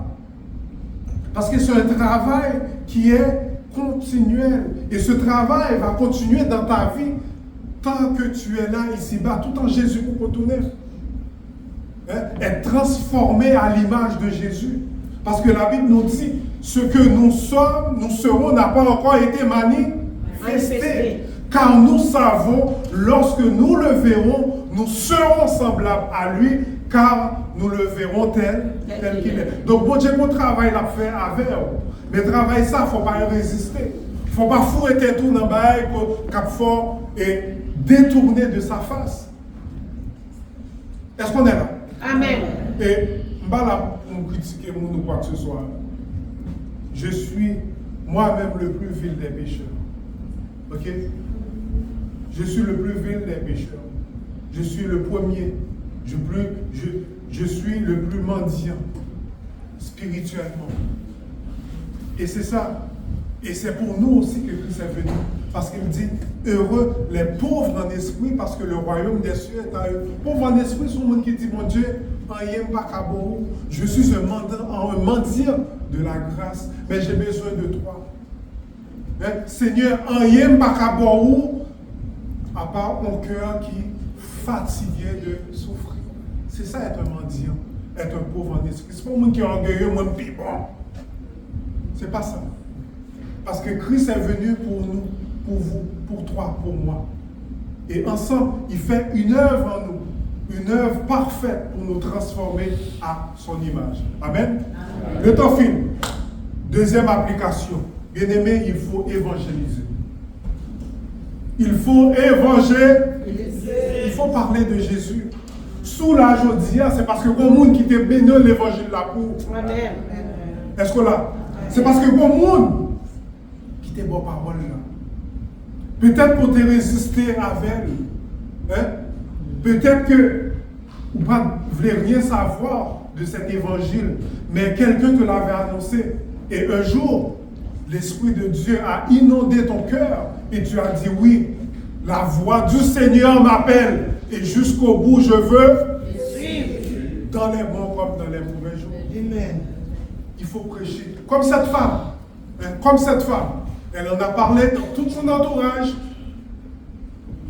Parce que c'est un travail qui est continuel. Et ce travail va continuer dans ta vie tant que tu es là, ici-bas, tout en Jésus pour retourner. Hein? Être transformé à l'image de Jésus. Parce que la Bible nous dit, ce que nous sommes, nous serons, n'a pas encore été manifesté. Car nous savons, lorsque nous le verrons, nous serons semblables à lui, car nous le verrons tel qu'il est. Donc, bon Dieu, mon travail l'a fait avec vous. Mais travail ça, il ne faut pas y résister. Il ne faut pas fouetter tout dans le bail, cap fort et détourner de sa face. Est-ce qu'on est là? Amen. Et je ne vais pas là pour critiquer ou quoi que ce soit. Je suis moi-même le plus vil des pécheurs. Ok? Je suis le plus vil des pécheurs. Je suis le premier. Je suis le plus mendiant spirituellement. Et c'est ça. Et c'est pour nous aussi que Christ est venu. Parce qu'il dit, heureux les pauvres en esprit, parce que le royaume des cieux est à eux. Pauvres en esprit, c'est le monde qui dit, mon Dieu, je suis un mendiant de la grâce, mais j'ai besoin de toi. Hein? Seigneur, à part mon cœur qui fatigué de souffrir. C'est ça être un mendiant, être un pauvre en esprit. C'est pas un monde qui est orgueilleux, moi, puis bon. C'est pas ça. Parce que Christ est venu pour nous, pour vous, pour toi, pour moi. Et ensemble, il fait une œuvre en nous, une œuvre parfaite pour nous transformer à son image. Amen. Amen. Le temps file. Deuxième application. Bien aimé, il faut évangéliser. Il faut évangéliser. Il faut parler de Jésus. Sous la journée, c'est parce que le monde qui te bénit l'évangile là pour. Amen. Est-ce que là? C'est parce que le monde qui te bonne parole là. Peut-être pour te résister avec elle. Hein? Peut-être que vous ne voulez rien savoir de cet évangile, mais quelqu'un te l'avait annoncé. Et un jour, l'Esprit de Dieu a inondé ton cœur et tu as dit oui, la voix du Seigneur m'appelle et jusqu'au bout je veux. dans les bons comme dans les mauvais jours. Amen. Il faut prêcher. Comme cette femme. Comme cette femme. Elle en a parlé dans tout son entourage.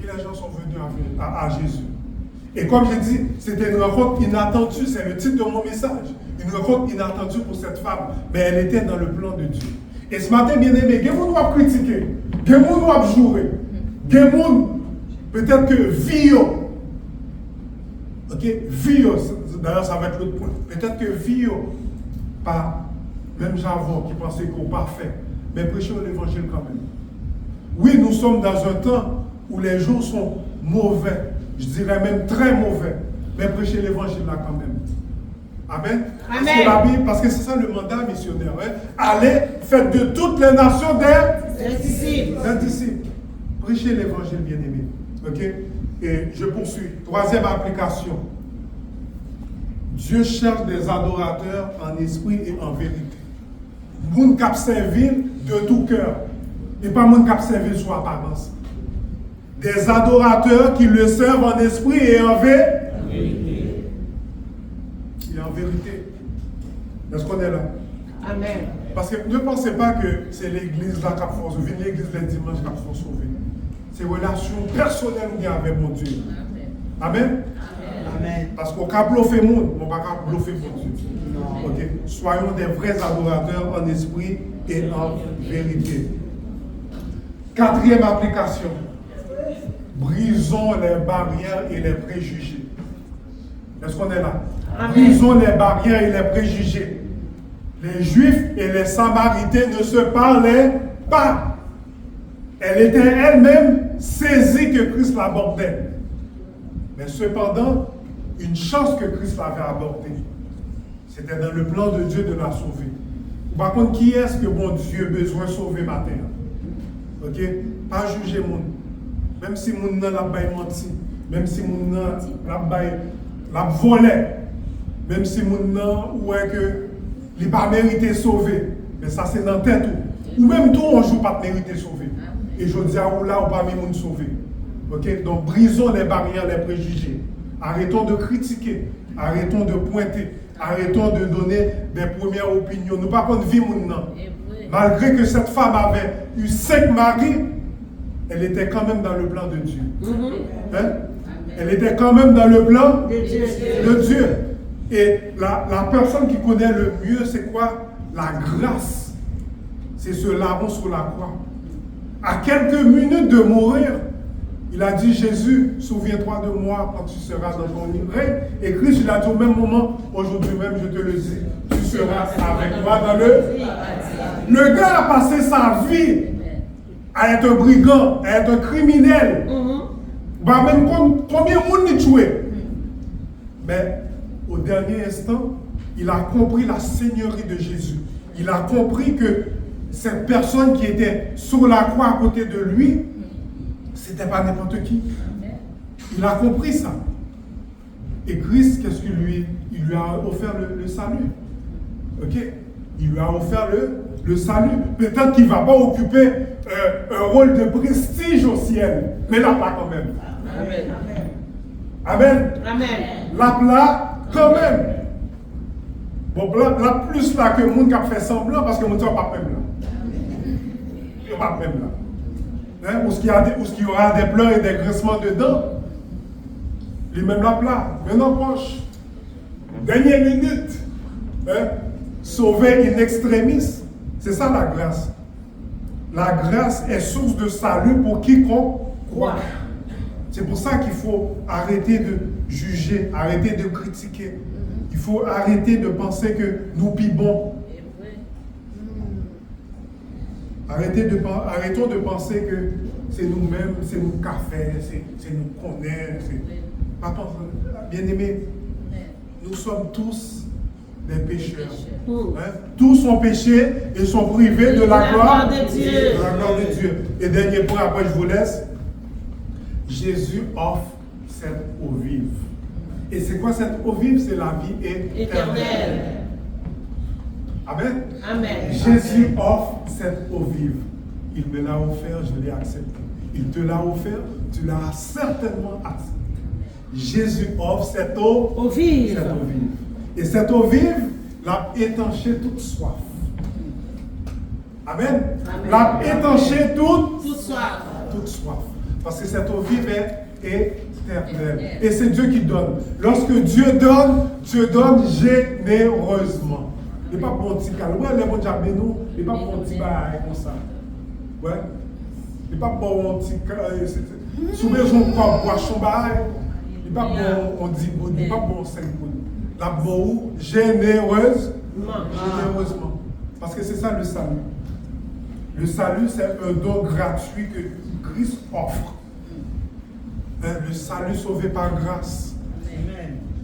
Et les gens sont venus à Jésus. Et comme j'ai dit, c'était une rencontre inattendue. C'est le titre de mon message. Une rencontre inattendue pour cette femme. Mais elle était dans le plan de Dieu. Et ce matin, bien aimé, il y a des gens qui doivent critiquer. Il y a des gens qui doivent jouer. Il y a des gens, peut-être que Vio. Ok? Vio. D'ailleurs, ça va être l'autre point. Peut-être que Vio, pas même Javon qui pensait qu'on parfait, mais prêchons l'évangile quand même. Oui, nous sommes dans un temps où les jours sont mauvais, je dirais même très mauvais, mais prêchez l'évangile là quand même. Amen. Amen. Parce que c'est ça le mandat missionnaire. Hein? Allez, faites de toutes les nations des disciples. Prêchez l'évangile, bien aimé. Ok? Et je poursuis. Troisième application. Dieu cherche des adorateurs en esprit et en vérité. Moun k'ap servir de tout cœur. Et pas moun k'ap servir sur apparence. Des adorateurs qui le servent en esprit et en vérité. Et en vérité. Est-ce qu'on est là? Amen. Parce que ne pensez pas que c'est l'église là qui a fait sauver, l'église les dimanches qui a fait sauver. C'est une relation personnelle avec mon Dieu. Amen. Amen. Parce qu'on peut bluffer le monde, on ne peut pas bluffer mon Dieu. Okay. Soyons des vrais adorateurs en esprit et en vérité. Quatrième application. Brisons les barrières et les préjugés. Est-ce qu'on est là? Amen. Brisons les barrières et les préjugés. Les Juifs et les Samaritains ne se parlaient pas. Elle était elle-même saisie que Christ l'abordait. Mais cependant, une chance que Christ l'avait abordée. C'était dans le plan de Dieu de la sauver. Par contre, qui est-ce que bon Dieu a besoin de sauver matin? Ok? Pas juger mon. Même si mon n'a pas menti, même si mon n'a pas volé, même si mon n'a ouais que il pas mérité sauver, mais ça c'est dans la tête ou même tout on joue pas mérité sauver. Et je dis à vous là, on pas mis mon sauver. Ok? Donc brisons les barrières, les préjugés. Arrêtons de critiquer, arrêtons de pointer, arrêtons de donner des premières opinions. Nous pas contre vie maintenant. Malgré que cette femme avait eu 5 maris, elle était quand même dans le plan de Dieu. Hein? Elle était quand même dans le plan de Dieu. Et la personne qui connaît le mieux, c'est quoi? La grâce. C'est ce larron sur la croix. À quelques minutes de mourir, il a dit, Jésus, souviens-toi de moi quand tu seras dans ton règne. Et Christ, il a dit au même moment, aujourd'hui même, je te le dis, tu seras avec moi dans le... Le gars a passé sa vie à être un brigand, à être un criminel. Bah même combien de monde il tué. Mais au dernier instant, il a compris la seigneurie de Jésus. Il a compris que cette personne qui était sur la croix à côté de lui, c'était pas n'importe qui. Il a compris ça. Et Christ, qu'est-ce qu'il lui... Il lui a offert le salut. Ok? Il lui a offert le salut. Peut-être qu'il ne va pas occuper un rôle de prestige au ciel, mais là, pas quand même. Amen. Amen. Amen. Là, quand même. Bon, là, plus là que le monde qui a fait semblant, parce que mon Dieu n'est pas même là. Il n'est pas même là. Hein? Où est-ce qu'il y aura des pleurs et des grincements dedans? Les mêmes là, maintenant poche. Dernière minute. Hein? Sauver in extremis. C'est ça la grâce. La grâce est source de salut pour quiconque croit. C'est pour ça qu'il faut arrêter de juger, arrêter de critiquer. Il faut arrêter de penser que nous pibons. Arrêtons de penser que c'est nous-mêmes, c'est nous qu'a fait, c'est nous qu'on est. Bien aimé, nous sommes tous des pécheurs. Hein? Tous ont péché et sont privés de la gloire de Dieu. Et dernier point, après je vous laisse. Jésus offre cette eau vive. Et c'est quoi cette eau vive? C'est la vie éternelle. Amen. Amen. Jésus offre cette eau vive. Il me l'a offert, je l'ai accepté. Il te l'a offert, tu l'as certainement accepté. Jésus offre cette eau vive. Cette eau vive. Et cette eau vive l'a étanché toute soif. Amen. L'a étanché toute soif. Toute soif. Parce que cette eau vive est éternelle. Et c'est Dieu qui donne. Lorsque Dieu donne généreusement. Il n'est pas pour un petit calme. Ouais, les gens disent nous, il n'est pas pour un petit bail comme ça. Ouais. Il n'est pas pour un petit calme. Sous besoin de boisson bail. Il n'est pas pour un 10 bouts, il n'est pas pour un 5 bouts. La boue généreusement. Parce que c'est ça le salut. Le salut, c'est un don gratuit que Christ offre. Le salut sauvé par grâce.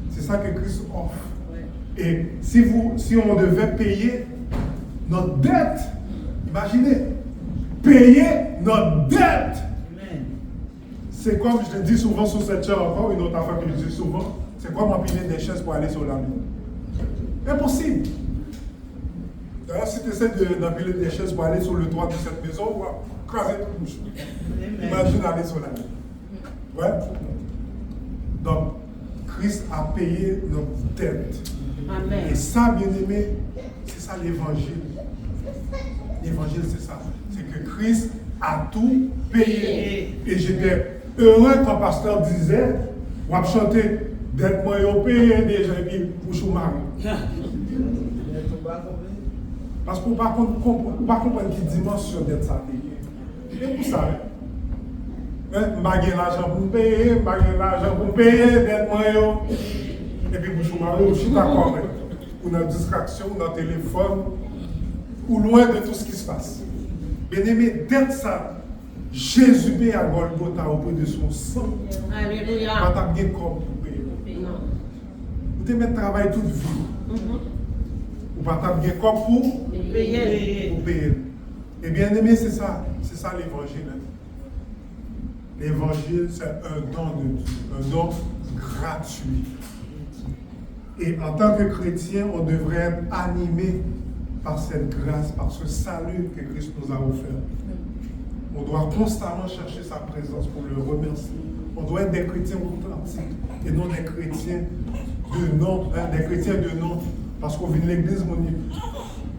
C'est ça que Christ offre. Et si on devait payer notre dette, imaginez, payer notre dette. C'est comme je le dis souvent sur cette chaire encore, une autre affaire que je dis souvent, c'est quoi m'empiler des chaises pour aller sur la lune? Impossible. D'ailleurs, si tu essaies d'empiler des chaises pour aller sur le toit de cette maison, on va craser tout le bouchon. Imagine aller sur la lune. Ouais? Donc, Christ a payé notre dette. Amen. Et ça, bien aimé, c'est ça l'évangile. L'évangile, c'est ça. C'est que Christ a tout payé. Et j'étais heureux quand le pasteur disait, on va chanter, dette moi au payé déjà, et puis bouche au mari. Parce qu'on ne peut pas comprendre qui dimension d'être ça payé. Et vous savez, je n'ai pas l'argent pour payer, dette moi. Et puis bouche au mari, je suis d'accord. Ou dans la distraction, ou dans le téléphone, ou loin de tout ce qui se passe. Bien aimé, dette ça. Jésus paye à Golgotha auprès de son sang. Alléluia. Pas ta bien corps pour payer. Vous te mettez travail toute vie. Ou pas ta bien corps pour payer. Et bien aimé, c'est ça l'évangile. L'évangile, c'est un don de Dieu, un don gratuit. Et en tant que chrétien, on devrait être animé par cette grâce, par ce salut que Christ nous a offert. On doit constamment chercher sa présence pour le remercier. On doit être des chrétiens authentiques et non des chrétiens de nom. Des chrétiens de nom. Parce qu'on vient de l'église,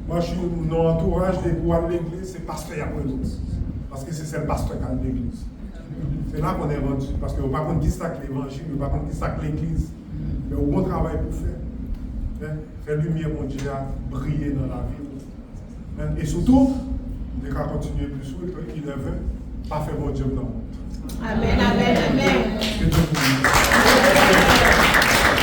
moi je suis dans l'entourage des bois de l'église, c'est pasteur y a pas d'autres. Parce que c'est le pasteur qui a l'église. C'est là qu'on est rendu. Parce qu'on ne va pas contre qui ça que l'évangile, on ne va pas contre qui ça que l'église. Mais au bon travail pour faire. Faire lumière, mon Dieu, à briller dans la vie. Et surtout, on va continuer plus haut, il ne veut pas faire mon Dieu dans le monde. Amen, amen.